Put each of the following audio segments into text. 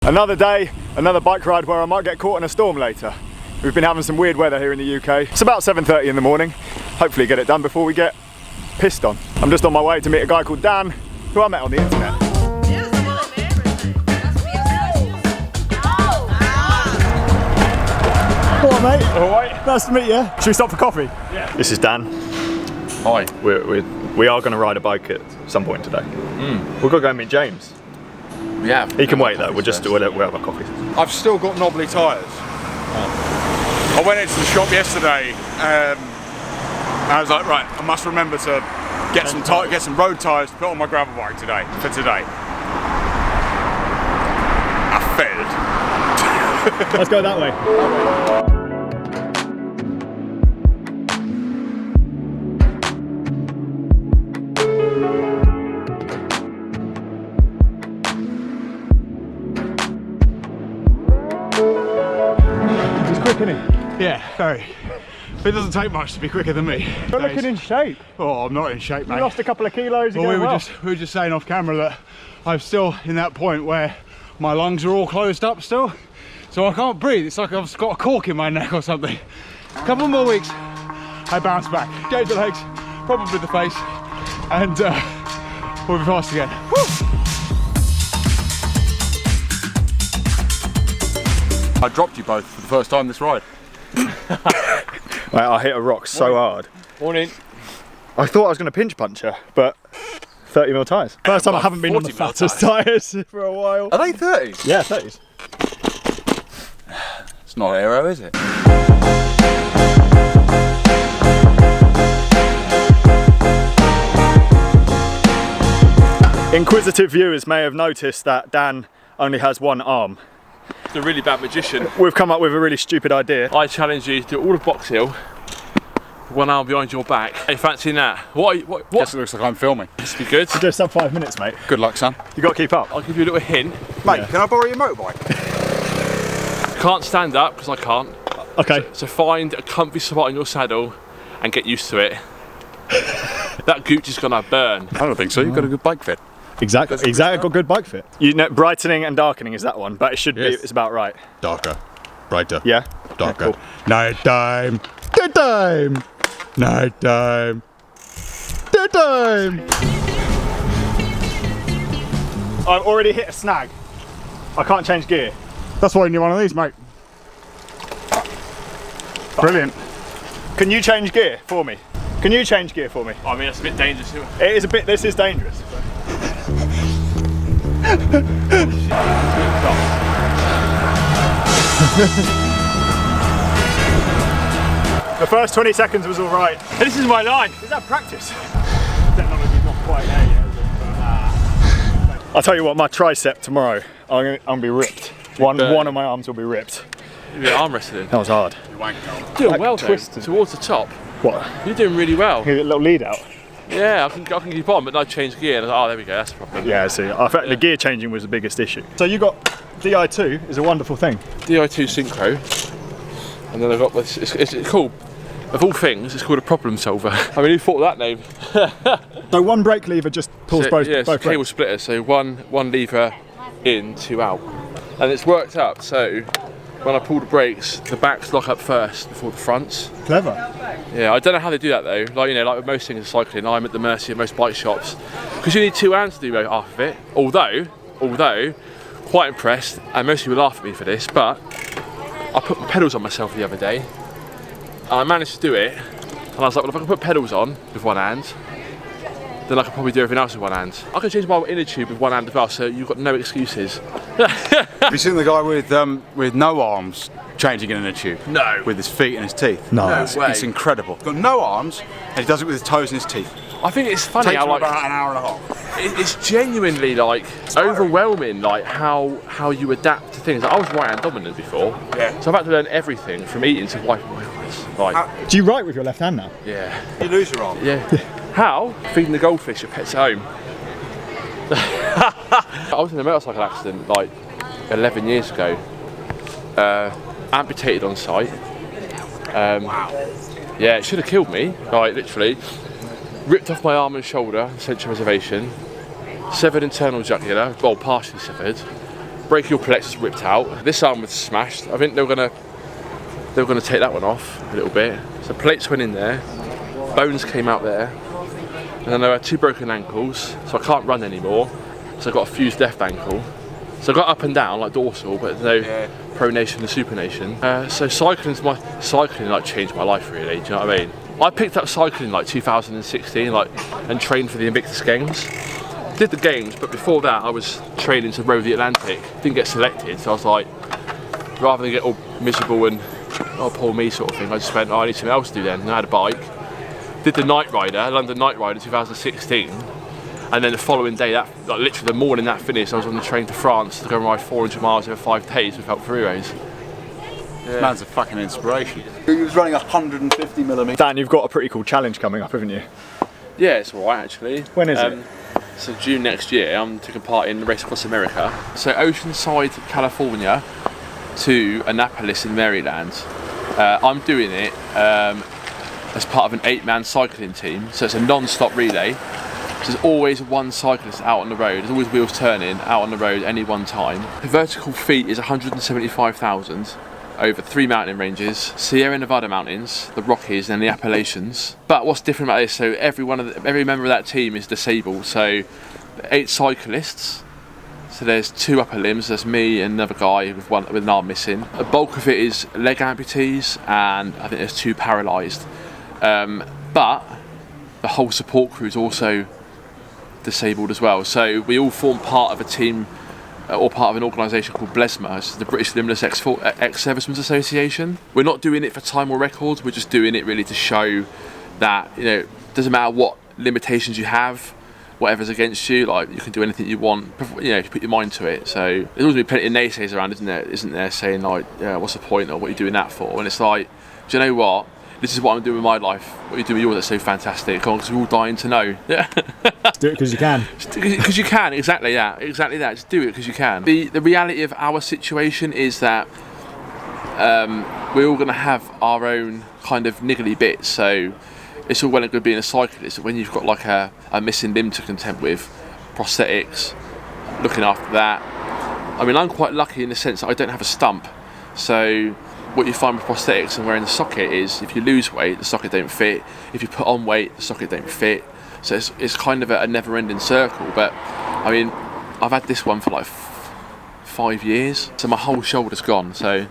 Another day, another bike ride where I might get caught in a storm later. We've been having some weird weather here in the UK. It's about 7:30 in the morning. Hopefully get it done before we get pissed on. I'm just on my way to meet a guy called Dan, who I met on the internet. What, mate? All right. Nice to meet you. Should we stop for coffee? Yeah. This is Dan. Hi. We are going to ride a bike at some point today. We've got to go and meet James. Yeah. He can wait though. We'll have our coffee. I've still got knobbly tyres. Oh. I went into the shop yesterday. I was like, right, I must remember to get some road tyres to put on my gravel bike today. I failed. Let's go that way. He's quick, isn't he? Yeah, very. It doesn't take much to be quicker than me. You're looking in shape. Oh, I'm not in shape, mate. You lost a couple of kilos. Well, we were just saying off camera that I'm still in that point where my lungs are all closed up still, so I can't breathe. It's like I've got a cork in my neck or something. A couple more weeks, I bounce back. Gauge the legs, probably the face, and we'll be fast again. Woo! I dropped you both for the first time this ride. Mate, I hit a rock so hard. Morning. I thought I was going to pinch punch her, but 30mm tyres. First time I haven't been on the fattest tyres for a while. Are they 30s? Yeah, 30s. It's not aero, is it? Inquisitive viewers may have noticed that Dan only has one arm. A really bad magician. We've come up with a really stupid idea. I challenge you to do all of Box Hill with one arm behind your back. Are you fancying that? What? Guess it looks like I'm filming. This will be good. We'll do sub 5 minutes, mate. Good luck, son. You got to keep up. I'll give you a little hint. Mate, can I borrow your motorbike? Can't stand up because I can't. Okay. So find a comfy spot in your saddle and get used to it. That gooch is gonna burn. I don't think so. You've got a good bike fit. Exactly. Got good bike fit. You know, brightening and darkening is that one, but it should be. It's about right. Darker, brighter. Yeah. Darker. Okay, cool. Nighttime. Daytime. Nighttime. Daytime. I've already hit a snag. I can't change gear. That's why you need one of these, mate. Brilliant. Can you change gear for me? Can you change gear for me? I mean, that's a bit dangerous. It is a bit. This is dangerous. The first 20 seconds was all right. This is my life. Is that practice? Technology's not quite there yet, is it? I'll tell you what, my tricep tomorrow, I'm gonna be ripped. One of my arms will be ripped. You're arm wrestling. That was hard. Doing Like well, twisted. towards the top. What? You're doing really well. A little lead out. Yeah, I can keep on, but no change gear. And I was like, oh, there we go. That's the problem. Yeah, see, I think the gear changing was the biggest issue. So you got Di2 is a wonderful thing. Di2 Synchro, and then I've got this. It's called, of all things, it's called a problem solver. I mean, who thought of that name? So one brake lever just pulls both. Yeah, it's a both cable brakes. splitter. So one lever in, two out, and it's worked out. So when I pull the brakes, the backs lock up first before the fronts. Clever. Yeah, I don't know how they do that though. Like, you know, like with most things in cycling, I'm at the mercy of most bike shops because you need two hands to do half of it. Although, quite impressed, and most people laugh at me for this, but I put my pedals on myself the other day, and I managed to do it. And I was like, well, if I can put pedals on with one hand, then I can probably do everything else with one hand. I can change my inner tube with one hand as well, so you've got no excuses. Have you seen the guy with no arms changing an inner tube? No. With his feet and his teeth? No. It's incredible. He's got no arms, and he does it with his toes and his teeth. I think it's funny Takes how him like about an hour and a half. it's genuinely like overwhelming, like how you adapt to things. Like, I was right-hand dominant before, Yeah. so I've had to learn everything from eating to wiping my eyes. Like, Do you write with your left hand now? yeah, You lose your arm. yeah. How? Feeding the goldfish at pets at home. I was in a motorcycle accident like 11 years ago. Amputated on site. Yeah, it should have killed me. Like literally, ripped off my arm and shoulder, central reservation. Severed internal jugular, well, partially severed. brachial plexus ripped out. This arm was smashed. I think they were gonna take that one off a little bit. So plates went in there, bones came out there, and then I had 2 broken ankles, so I can't run anymore. So I got a fused left ankle. So I got up and down like dorsal, but no pronation and supination. So cycling like changed my life really. Do you know what I mean? I picked up cycling like 2016, and trained for the Invictus Games. Did the games, but before that I was training to row the Atlantic. Didn't get selected, so I was like, rather than get all miserable and oh poor me sort of thing, I just went, oh, I need something else to do then. And I had a bike. Did the Night Rider, London Night Rider 2016. And then the following day, literally the morning that finished, I was on the train to France to go and ride 400 miles over 5 days without Ferreros. Yeah. Man's a fucking inspiration. He was running 150mm. Dan, you've got a pretty cool challenge coming up, haven't you? Yeah, it's alright actually. When is it? So June next year, I'm taking part in the Race Across America. So Oceanside, California to Annapolis in Maryland. I'm doing it as part of an 8-man cycling team. So it's a non-stop relay. So there's always one cyclist out on the road. There's always wheels turning out on the road any one time. The vertical feet is 175,000 over 3 mountain ranges: Sierra Nevada mountains, the Rockies, and the Appalachians. But what's different about this? So every member of that team is disabled. So 8 cyclists. So there's 2 upper limbs. There's me and another guy with an arm missing. The bulk of it is leg amputees, and I think there's 2 paralysed. But the whole support crew is also disabled as well. So we all form part of a team or part of an organisation called BLESMA, it's the British Limbless Ex-Servicemen's Association. We're not doing it for time or records, we're just doing it really to show that, you know, it doesn't matter what limitations you have, whatever's against you, like you can do anything you want, you know, if you put your mind to it. So there's always been plenty of naysayers around, isn't there, saying like, yeah, what's the point, or what are you doing that for? And it's like, do you know what? This is what I'm doing with my life. What you do with yours is so fantastic. Because we're all dying to know. Yeah. Do it because you can. Because you can, exactly that. Exactly that. Just do it because you can. The reality of our situation is that we're all going to have our own kind of niggly bits. So it's all well and good being a cyclist. When you've got like a missing limb to contend with, prosthetics, looking after that. I mean, I'm quite lucky in the sense that I don't have a stump. So what you find with prosthetics and wearing the socket is if you lose weight, the socket don't fit. If you put on weight, the socket don't fit. So it's kind of a never-ending circle. But I mean, I've had this one for like 5 years, so my whole shoulder's gone. So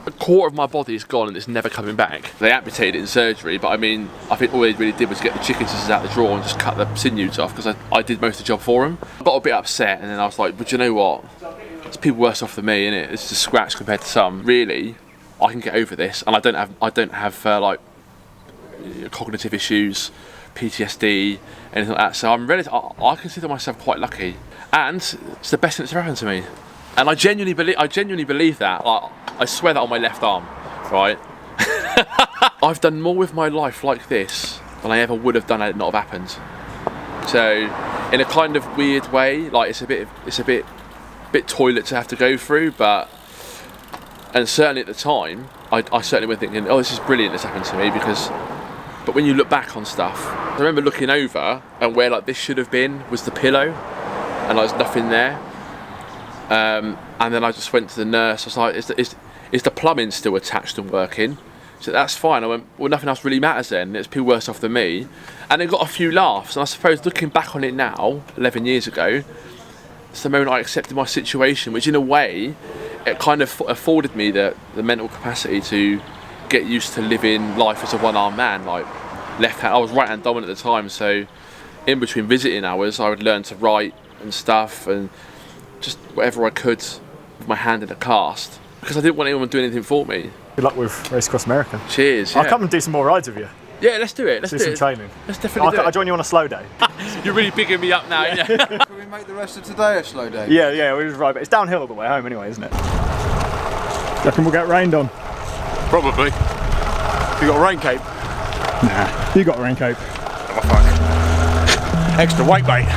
a quarter of my body is gone and it's never coming back. They amputated it in surgery, but I mean, I think all they really did was get the chicken scissors out the drawer and just cut the sinews off, because I did most of the job for them. I got a bit upset, and then I was like, but you know what? There's people worse off than me, innit? It's just a scratch compared to some. Really, I can get over this, and I don't have like cognitive issues, PTSD, anything like that. So I consider myself quite lucky, and it's the best thing that's ever happened to me. And I genuinely believe that. Like, I swear that on my left arm, right? I've done more with my life like this than I ever would have done had it not have happened. So, in a kind of weird way, like it's a bit toilet to have to go through, but, and certainly at the time, I certainly was thinking, oh, this is brilliant, this happened to me, but when you look back on stuff, I remember looking over, and where like this should have been was the pillow, and there was nothing there. And then I just went to the nurse. I was like, is the plumbing still attached and working? So that's fine. I went, well, nothing else really matters then. There's people worse off than me. And it got a few laughs. And I suppose looking back on it now, 11 years ago, it's the moment I accepted my situation, which in a way, it kind of afforded me the mental capacity to get used to living life as a one-armed man. Like left hand, I was right-hand dominant at the time. So in between visiting hours, I would learn to write and stuff, and just whatever I could with my hand in a cast, because I didn't want anyone doing anything for me. Good luck with Race Across America. Cheers. Yeah. I'll come and do some more rides with you. Yeah, let's do it. Let's do some training. Let's definitely do it. I'll join you on a slow day. You're really bigging me up now. Yeah. Can we make the rest of today a slow day? Yeah, we'll just ride, but it's downhill all the way home anyway, isn't it? Reckon we'll get rained on? Probably. You got a rain cape? Nah, you got a rain cape. Oh fuck. Extra weight, mate.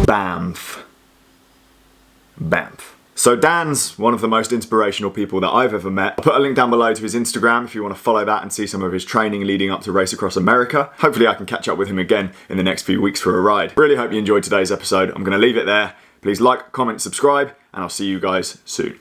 BAMF. So Dan's one of the most inspirational people that I've ever met. I'll put a link down below to his Instagram if you want to follow that and see some of his training leading up to Race Across America. Hopefully I can catch up with him again in the next few weeks for a ride. Really hope you enjoyed today's episode. I'm going to leave it there. Please like, comment, subscribe, and I'll see you guys soon.